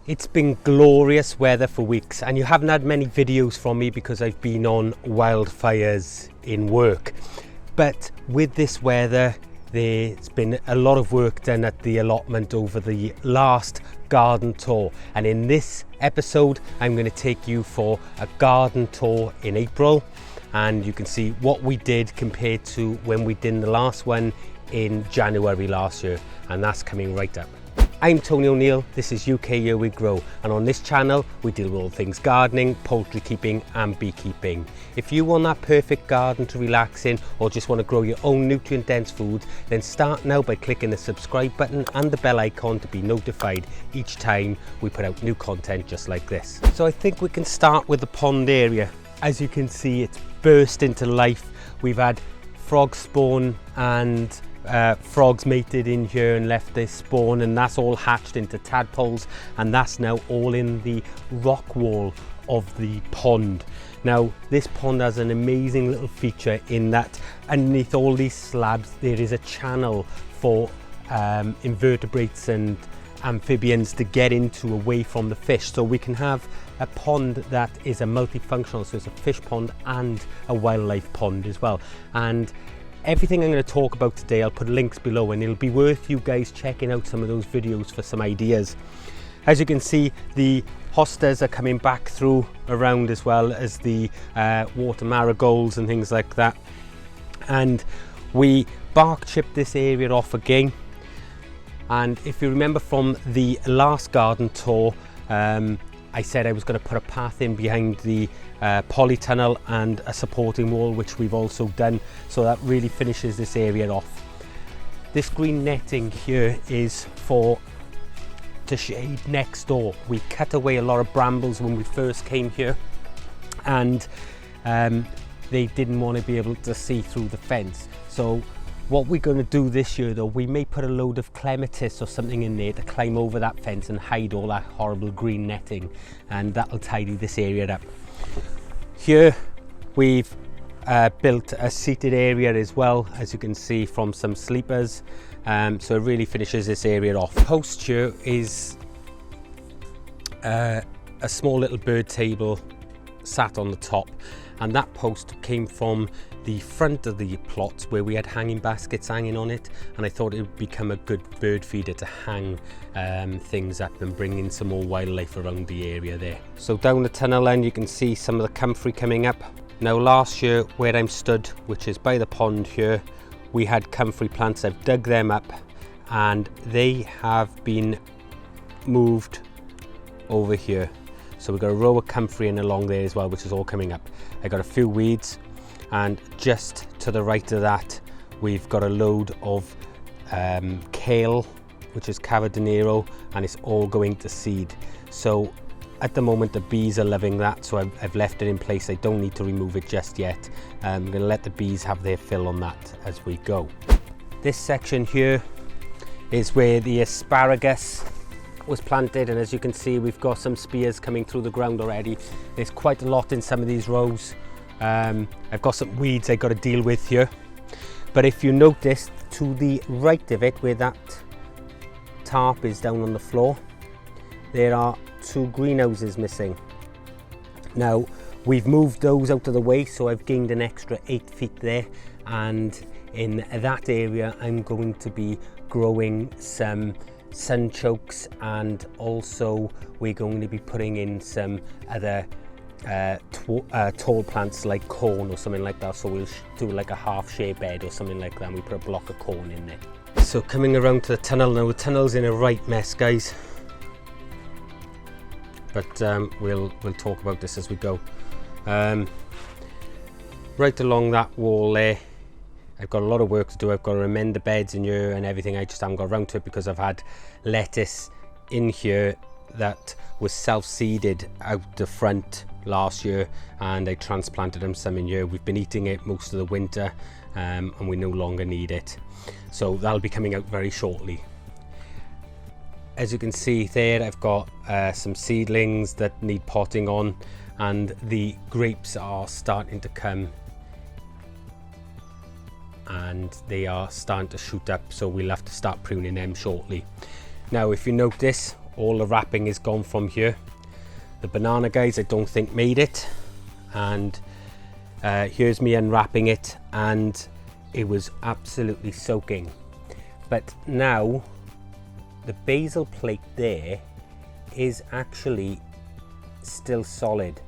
It's been glorious weather for weeks, and you haven't had many videos from me because I've been on wildfires in work. But with this weather, there's been a lot of work done at the allotment over the last garden tour. And in this episode, I'm going to take you for a garden tour in April. And you can see what we did compared to when we did the last one in January last year. And that's coming right up. I'm Tony O'Neill, this is UK Here We Grow, and on this channel we deal with all things gardening, poultry keeping and beekeeping. If you want that perfect garden to relax in or just want to grow your own nutrient dense foods, then start now by clicking the subscribe button and the bell icon to be notified each time we put out new content just like this. So I think we can start with the pond area. As you can see, it's burst into life. We've had frog spawn and frogs mated in here and left their spawn, and that's all hatched into tadpoles, and that's now all in the rock wall of the pond. Now this pond has an amazing little feature in that underneath all these slabs there is a channel for invertebrates and amphibians to get into away from the fish, so we can have a pond that is a multifunctional, so it's a fish pond and a wildlife pond as well. And everything I'm going to talk about today, I'll put links below, and it'll be worth you guys checking out some of those videos for some ideas. As you can see, the hostas are coming back through around, as well as the water marigolds and things like that. And we bark chipped this area off again. And if you remember from the last garden tour, I said I was going to put a path in behind the polytunnel and a supporting wall, which we've also done, so that really finishes this area off. This green netting here is for to shade next door. We cut away a lot of brambles when we first came here, and they didn't want to be able to see through the fence. So what we're going to do this year, though, we may put a load of clematis or something in there to climb over that fence and hide all that horrible green netting, and that'll tidy this area up. Here we've built a seated area as well, as you can see, from some sleepers, so it really finishes this area off. Post here is a small little bird table sat on the top, and that post came from the front of the plot where we had hanging baskets hanging on it, and I thought it would become a good bird feeder to hang things up and bring in some more wildlife around the area there. So down the tunnel end you can see some of the comfrey coming up. Now last year where I'm stood, which is by the pond here, we had comfrey plants. I've dug them up and they have been moved over here. So we've got a row of comfrey in along there as well, which is all coming up. I got a few weeds, and just to the right of that we've got a load of kale, which is Cava de Nero, and it's all going to seed. So at the moment the bees are loving that, so I've left it in place. I don't need to remove it just yet. I'm going to let the bees have their fill on that as we go. This section here is where the asparagus was planted, and as you can see we've got some spears coming through the ground already. There's quite a lot in some of these rows. I've got some weeds I've got to deal with here, but if you notice to the right of it where that tarp is down on the floor, there are two greenhouses missing. Now we've moved those out of the way, so I've gained an extra 8 feet there, and in that area I'm going to be growing some sunchokes, and also we're going to be putting in some other tall plants like corn or something like that. So we'll do like a half share bed or something like that, and we put a block of corn in there. So coming around to the tunnel now, the tunnel's in a right mess, guys, but we'll talk about this as we go. Right along that wall there I've got a lot of work to do. I've got to amend the beds in here and everything. I just haven't got around to it because I've had lettuce in here that was self-seeded out the front last year, and I transplanted them some in here. We've been eating it most of the winter, and we no longer need it, so that'll be coming out very shortly. As you can see there, I've got some seedlings that need potting on, and the grapes are starting to come and they are starting to shoot up, so we'll have to start pruning them shortly. Now if you notice, all the wrapping is gone from here. The banana guys I don't think made it, and here's me unwrapping it, and it was absolutely soaking. But now the basil plate there is actually still solid.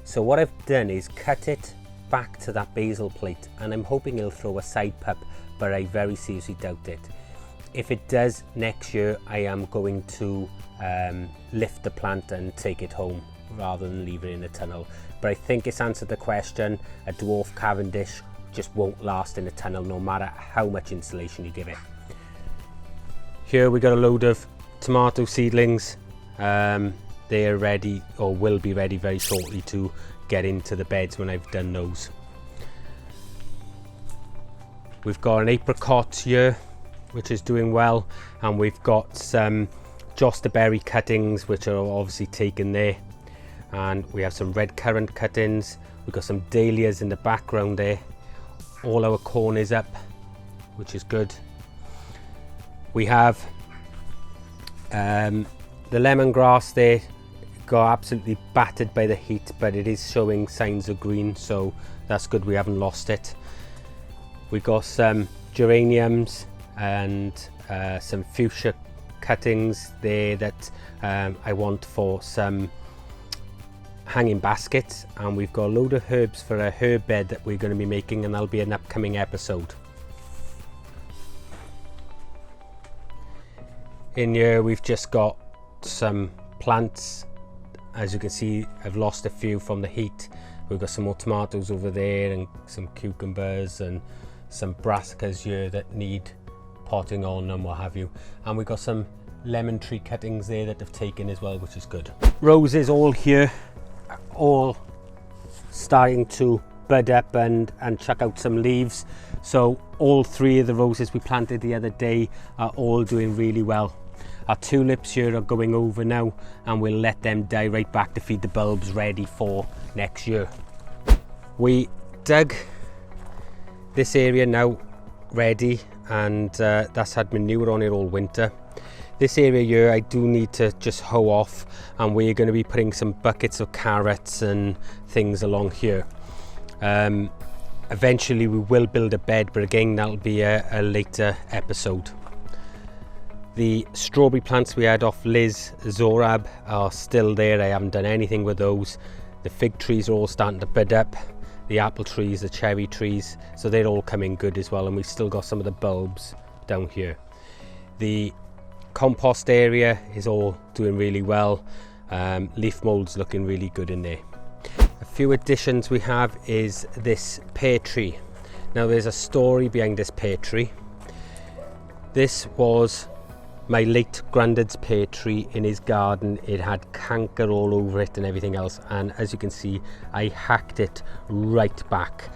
So what I've done is cut it back to that basil plate, and I'm hoping it'll throw a side pup, but I very seriously doubt it. If it does next year, I am going to lift the plant and take it home rather than leave it in a tunnel. But I think it's answered the question. A dwarf Cavendish just won't last in a tunnel no matter how much insulation you give it. Here we got a load of tomato seedlings. They're ready, or will be ready very shortly, to get into the beds when I've done those. We've got an apricot here which is doing well, and we've got some josterberry cuttings which are obviously taken there, and we have some red currant cuttings. We've got some dahlias in the background there. All our corn is up, which is good. We have the lemongrass there, got absolutely battered by the heat, but it is showing signs of green, so that's good, we haven't lost it. We got some geraniums and some fuchsia cuttings there that I want for some hanging baskets, and we've got a load of herbs for a herb bed that we're going to be making, and that'll be an upcoming episode. In here we've just got some plants. As you can see, I've lost a few from the heat. We've got some more tomatoes over there, and some cucumbers and some brassicas here that need potting on and what have you. And we've got some lemon tree cuttings there that have taken as well, which is good. Roses all here, all starting to bud up and chuck out some leaves. So all three of the roses we planted the other day are all doing really well. Our tulips here are going over now, and we'll let them die right back to feed the bulbs ready for next year. We dug this area now ready, and that's had manure on it all winter. This area here I do need to just hoe off, and we're going to be putting some buckets of carrots and things along here. Eventually we will build a bed, but again that'll be a later episode. The strawberry plants we had off Liz Zorab are still there. I haven't done anything with those. The fig trees are all starting to bud up. The apple trees, the cherry trees, so they're all coming good as well, and we've still got some of the bulbs down here. The compost area is all doing really well. Leaf mold's looking really good in there. A few additions we have is this pear tree. Now there's a story behind this pear tree. This was my late granddad's pear tree in his garden. It had canker all over it and everything else, and as you can see I hacked it right back.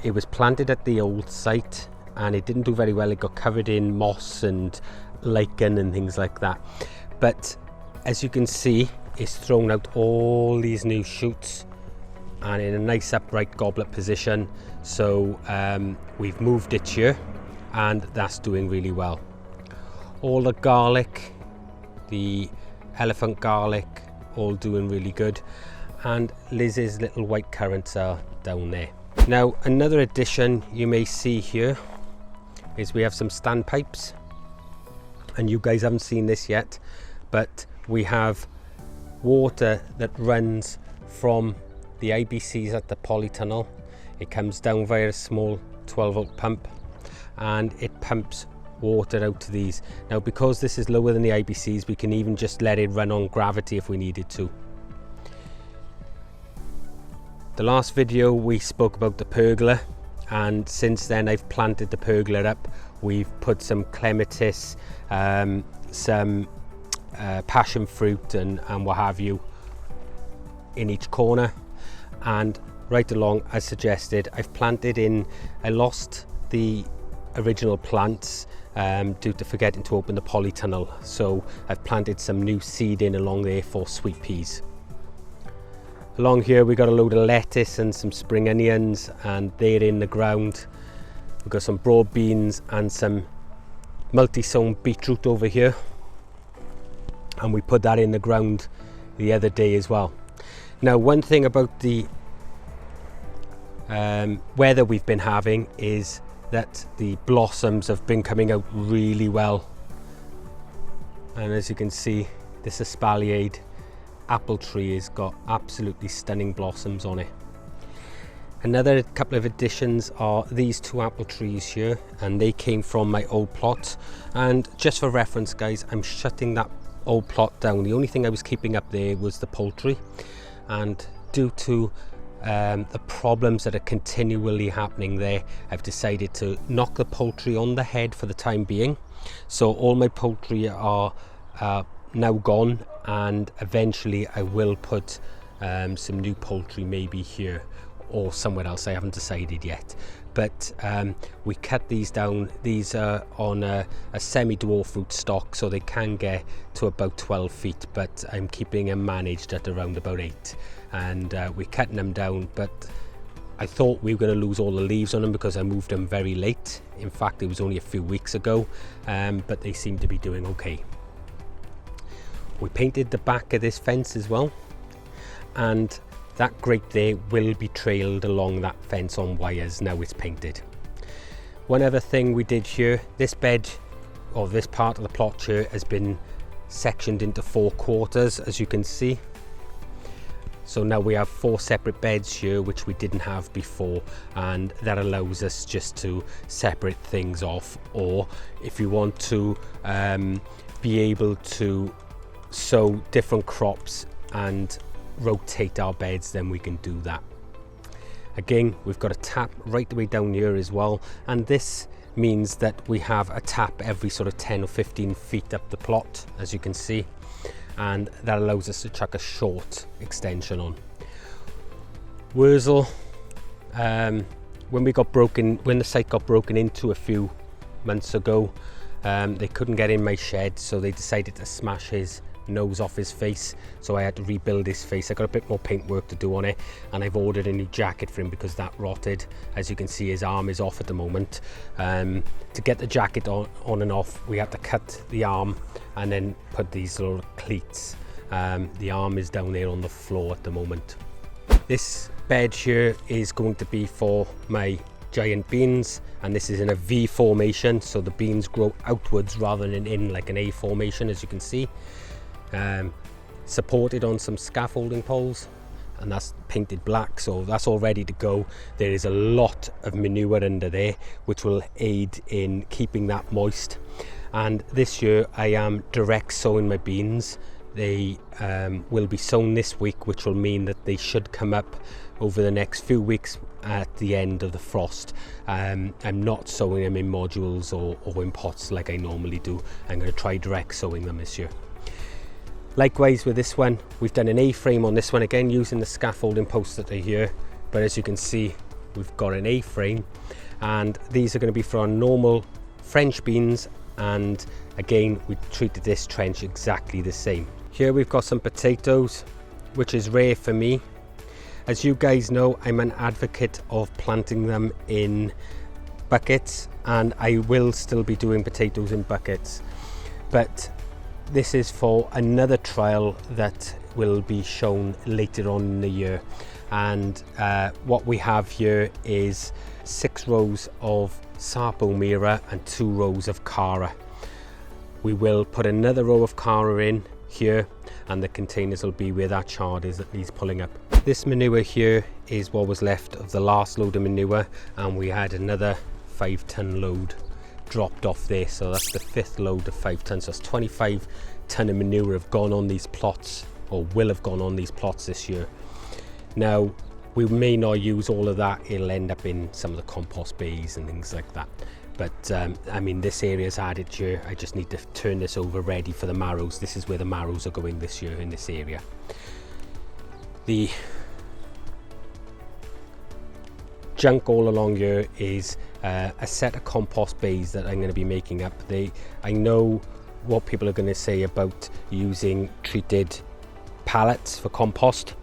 It was planted at the old site and it didn't do very well. It got covered in moss and lichen and things like that, but as you can see it's thrown out all these new shoots and in a nice upright goblet position. So we've moved it here, and that's doing really well. All the garlic, the elephant garlic, all doing really good, and Liz's little white currants are down there. Now another addition you may see here is we have some standpipes, and you guys haven't seen this yet, but we have water that runs from the IBCs at the polytunnel. It comes down via a small 12-volt pump, and it pumps water out to these. Now because this is lower than the IBCs, we can even just let it run on gravity if we needed to. The last video we spoke about the pergola, and since then I've planted the pergola up. We've put some clematis, some passion fruit and what have you in each corner, and right along as suggested I've planted in. I lost the original plants due to forgetting to open the polytunnel, so I've planted some new seed in along there for sweet peas. Along here we got a load of lettuce and some spring onions, and they're in the ground. We've got some broad beans and some multi-sown beetroot over here. and we put that in the ground the other day as well. Now, one thing about the weather we've been having is that the blossoms have been coming out really well, and as you can see, this espaliered apple tree has got absolutely stunning blossoms on it. Another couple of additions are these two apple trees here, and they came from my old plot. And just for reference, guys, I'm shutting that old plot down. The only thing I was keeping up there was the poultry, and due to the problems that are continually happening there, I've decided to knock the poultry on the head for the time being. So all my poultry are now gone, and eventually I will put some new poultry maybe here or somewhere else. I haven't decided yet, but we cut these down. These are on a semi-dwarf fruit stock, so they can get to about 12 feet, but I'm keeping them managed at around about 8, and we're cutting them down. But I thought we were going to lose all the leaves on them because I moved them very late. In fact, it was only a few weeks ago, but they seem to be doing okay. We painted the back of this fence as well, and that grate there will be trailed along that fence on wires now it's painted. One other thing we did here, this bed, or this part of the plot here, has been sectioned into 4 quarters, as you can see. So now we have 4 separate beds here, which we didn't have before, and that allows us just to separate things off, or if you want to be able to sow different crops and rotate our beds, then we can do that. Again, we've got a tap right the way down here as well, and this means that we have a tap every sort of 10 or 15 feet up the plot, as you can see, and that allows us to chuck a short extension on. Wurzel, when the site got broken into a few months ago, they couldn't get in my shed, so they decided to smash his nose off his face, so I had to rebuild his face. I got a bit more paint work to do on it, and I've ordered a new jacket for him because that rotted. As you can see, his arm is off at the moment. To get the jacket on and off, we had to cut the arm and then put these little cleats. The arm is down there on the floor at the moment. This bed here is going to be for my giant beans, and this is in a V formation, so the beans grow outwards rather than in like an A formation, as you can see. Supported on some scaffolding poles, and that's painted black, so that's all ready to go. There is a lot of manure under there which will aid in keeping that moist. And this year I am direct sowing my beans. They will be sown this week, which will mean that they should come up over the next few weeks at the end of the frost. I'm not sowing them in modules or in pots like I normally do. I'm going to try direct sowing them this year. Likewise with this one, we've done an A-frame on this one, again using the scaffolding posts that are here, but as you can see, we've got an A-frame, and these are going to be for our normal French beans, and again we treated this trench exactly the same. Here we've got some potatoes, which is rare for me. As you guys know, I'm an advocate of planting them in buckets, and I will still be doing potatoes in buckets, but this is for another trial that will be shown later on in the year. And what we have here is 6 rows of Sapo Mira and 2 rows of Cara. We will put another row of Cara in here, and the containers will be where that chard is that needs pulling up. This manure here is what was left of the last load of manure, and we had another 5-ton load dropped off there, so that's the 5th load of 5 tons. So that's 25 ton of manure have gone on these plots, or will have gone on these plots this year. Now we may not use all of that, it'll end up in some of the compost bays and things like that, but I mean, this area's added here. I just need to turn this over ready for the marrows. This is where the marrows are going this year, in this area. The junk all along here is a set of compost bays that I'm going to be making up. I know what people are going to say about using treated pallets for compost.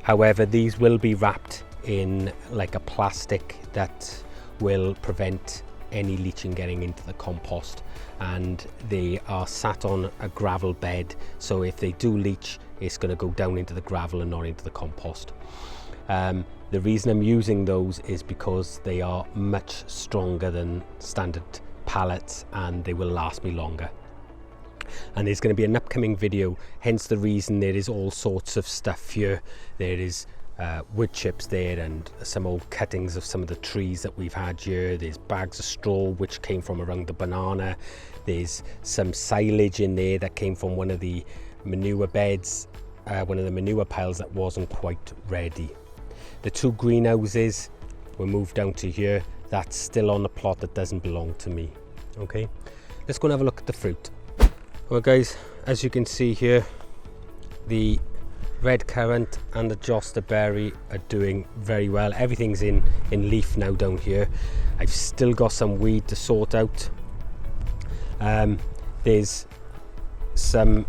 However, these will be wrapped in like a plastic that will prevent any leaching getting into the compost, and they are sat on a gravel bed, so if they do leach, it's going to go down into the gravel and not into the compost. The reason I'm using those is because they are much stronger than standard pallets and they will last me longer. And there's going to be an upcoming video, hence the reason there is all sorts of stuff here. There is wood chips there and some old cuttings of some of the trees that we've had here. There's bags of straw which came from around the banana. There's some silage in there that came from one of the manure beds, one of the manure piles that wasn't quite ready. The 2 greenhouses were moved down to here. That's still on the plot that doesn't belong to me. Okay, let's go and have a look at the fruit. Well guys, as you can see here, the red currant and the Josta berry are doing very well. Everything's in leaf now down here. I've still got some weed to sort out. There's some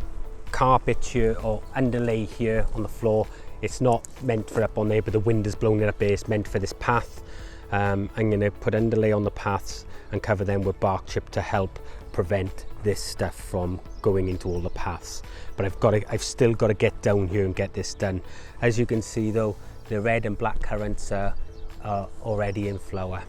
carpet here or underlay here on the floor. It's not meant for up on there, but the wind has blown it up there. It's meant for this path. I'm going to put underlay on the paths and cover them with bark chip to help prevent this stuff from going into all the paths. But I've still got to get down here and get this done. As you can see though, the red and black currants are already in flower.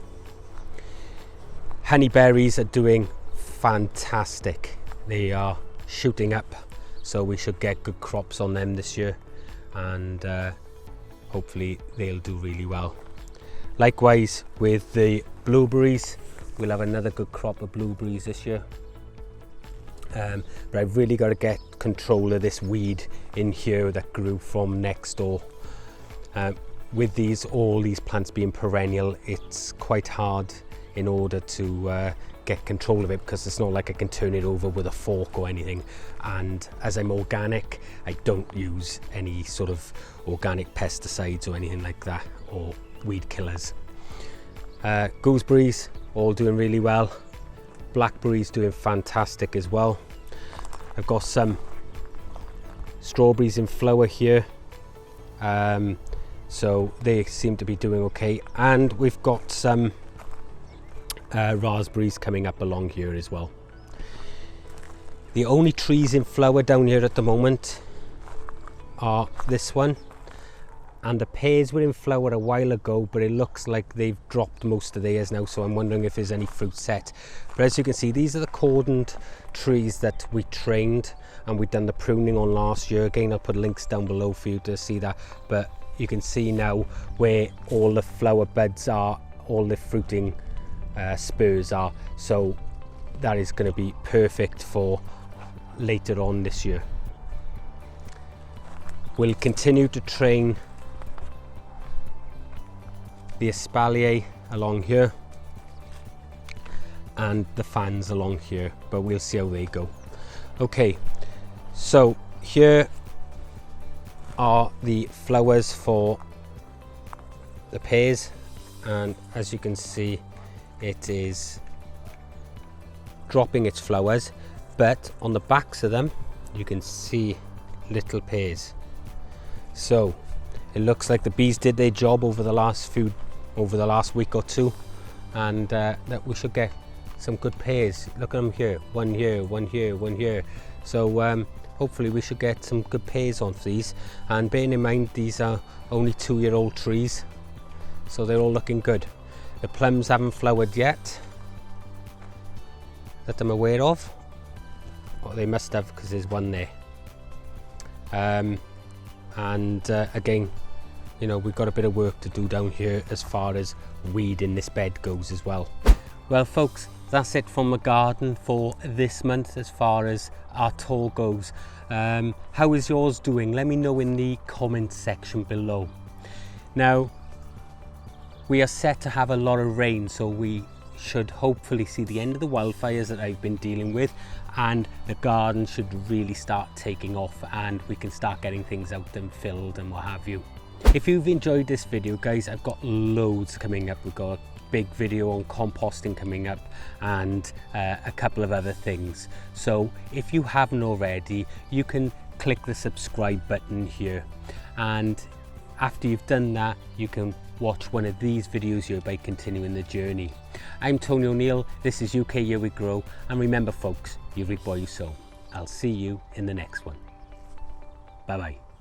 Honeyberries are doing fantastic. They are shooting up, so we should get good crops on them this year, and hopefully they'll do really well. Likewise with the blueberries, we'll have another good crop of blueberries this year. But I've really got to get control of this weed in here that grew from next door. With all these plants being perennial, it's quite hard in order to get control of it, because it's not like I can turn it over with a fork or anything. And as I'm organic, I don't use any sort of organic pesticides or anything like that, or weed killers. Gooseberries all doing really well. Blackberries doing fantastic as well. I've got some strawberries in flower here, so they seem to be doing okay, and we've got some raspberries coming up along here as well. The only trees in flower down here at the moment are this one, and the pears were in flower a while ago, but it looks like they've dropped most of theirs now, so I'm wondering if there's any fruit set. But as you can see, these are the cordoned trees that we trained and we've done the pruning on last year. Again, I'll put links down below for you to see that, but you can see now where all the flower buds are, all the fruiting spurs are, so that is going to be perfect for later on this year. We'll continue to train the espalier along here and the fans along here, but we'll see how they go. Okay, so here are the flowers for the pears, and as you can see, it is dropping its flowers, but on the backs of them you can see little pears. So it looks like the bees did their job over the last week or two, and that we should get some good pears. Look at them here, one here, one here, one here. So hopefully we should get some good pears on these, and bearing in mind these are only 2-year-old trees, so they're all looking good. The plums haven't flowered yet that I'm aware of. Well, they must have, because there's one there. Again, you know, we've got a bit of work to do down here as far as weed in this bed goes as well. Well folks, that's it from the garden for this month as far as our tour goes. How is yours doing? Let me know in the comment section below. Now, we are set to have a lot of rain, so we should hopefully see the end of the wildfires that I've been dealing with, and the garden should really start taking off and we can start getting things out and filled and what have you. If you've enjoyed this video, guys, I've got loads coming up. We've got a big video on composting coming up, and a couple of other things. So if you haven't already, you can click the subscribe button here, and after you've done that, you can watch one of these videos here by continuing the journey. I'm Tony O'Neill, this is UK Here We Grow, and remember folks, you reap what you sow. I'll see you in the next one. Bye bye.